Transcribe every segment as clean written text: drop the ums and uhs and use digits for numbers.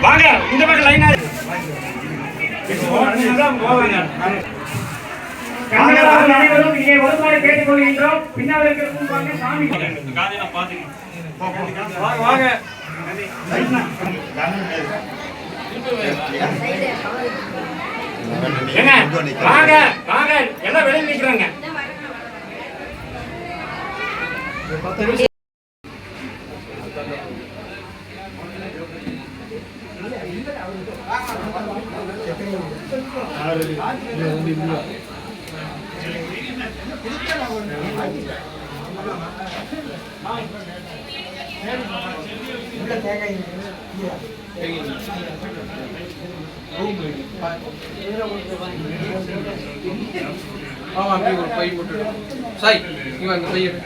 வாங்க இந்த பக்கம் லைனா அனைவரும் இங்கே வருமாறு கேட்டுக்கொள்கின்றோம். பின்னால் இருக்கிற சாமி வாங்க வாங்க வாங்க எல்லாம் வெளியே நிற்கிறாங்க. சாய் இவன் அந்த பையன்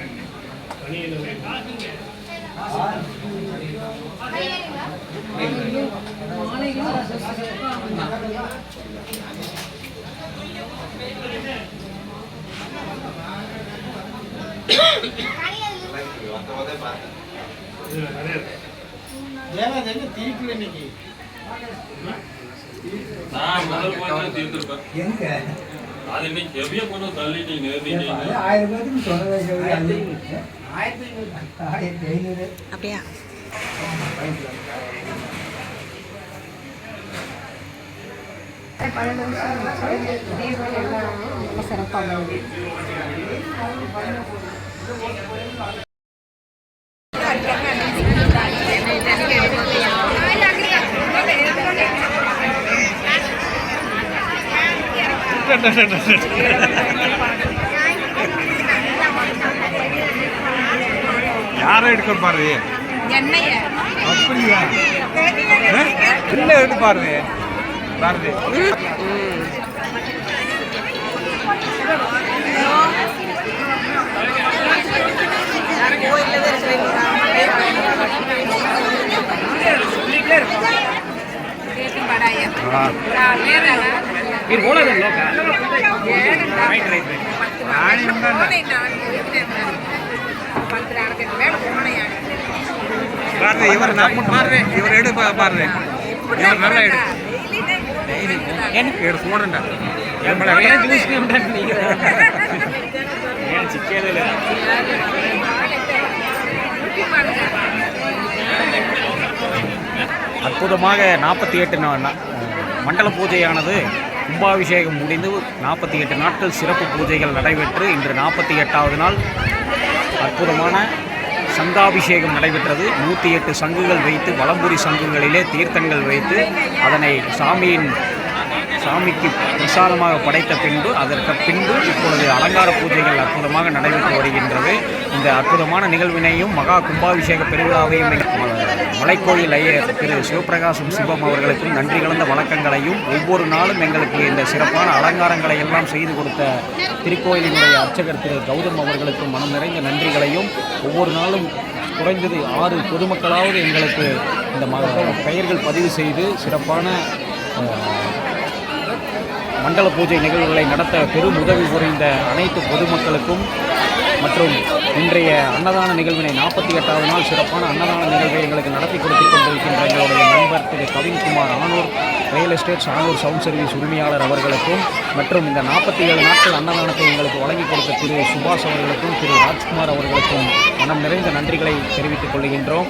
திருப்பி இன்னைக்கு அது இன்னைக்கு எவ்வளோ கொண்டு தள்ளிட்டீங்க 1000 பேருக்கு சொன்னது அப்படியா சிறப்பாக யாரும் எடுக்க பாரு அப்படியா இல்லை எடுத்து பாருங்க பாருங்க இவர் எடு பாரு இவர் நல்லா எடு போடுறா அற்புதமாக 48 மண்டல பூஜையானது கும்பாபிஷேகம் முடிந்து 48 நாட்கள் சிறப்பு பூஜைகள் நடைபெற்று இன்று 48வது நாள் அற்புதமான சங்காபிஷேகம் நடைபெற்றது. 108 சங்குகள் வைத்து வலம்புரி சங்குகளிலே தீர்த்தங்கள் வைத்து அதனை சாமிக்கு பிரசாதமாக படைத்த பின்பு இப்பொழுது அலங்கார பூஜைகள் அற்புதமாக நடைபெற்று வருகின்றது. இந்த அற்புதமான நிகழ்வினையும் மகா கும்பாபிஷேக பெருவிழாவையும் மலைக்கோயில் ஐயர் திரு சிவபிரகாசம் சிவம் அவர்களுக்கும் நன்றி கலந்த வணக்கங்களையும் ஒவ்வொரு நாளும் எங்களுக்கு இந்த சிறப்பான அலங்காரங்களை எல்லாம் செய்து கொடுத்த திருக்கோயிலினுடைய அர்ச்சகர் திரு கௌதம் அவர்களுக்கும் மனம் நிறைந்த நன்றிகளையும் ஒவ்வொரு நாளும் குறைந்தது 6 பொதுமக்களாவது எங்களுக்கு இந்த பெயர்கள் பதிவு செய்து சிறப்பான மண்டல பூஜை நிகழ்வுகளை நடத்த பெரும் உதவி புரிந்த அனைத்து பொதுமக்களுக்கும் மற்றும் இன்றைய அன்னதான நிகழ்வினை 48வது நாள் சிறப்பான அன்னதான நிகழ்வை எங்களுக்கு நடத்தி கொடுத்து கொண்டிருக்கின்ற எங்களுடைய நண்பர் Thiru Kavinkumar Anur real estates Anur sound service உரிமையாளர் அவர்களுக்கும் மற்றும் இந்த 47 நாட்கள் அன்னதானத்தை எங்களுக்கு வழங்கி கொடுத்த திரு சுபாஷ் அவர்களுக்கும் திரு ராஜ்குமார் அவர்களுக்கும் மனம் நிறைந்த நன்றிகளை தெரிவித்துக் கொள்கின்றோம்.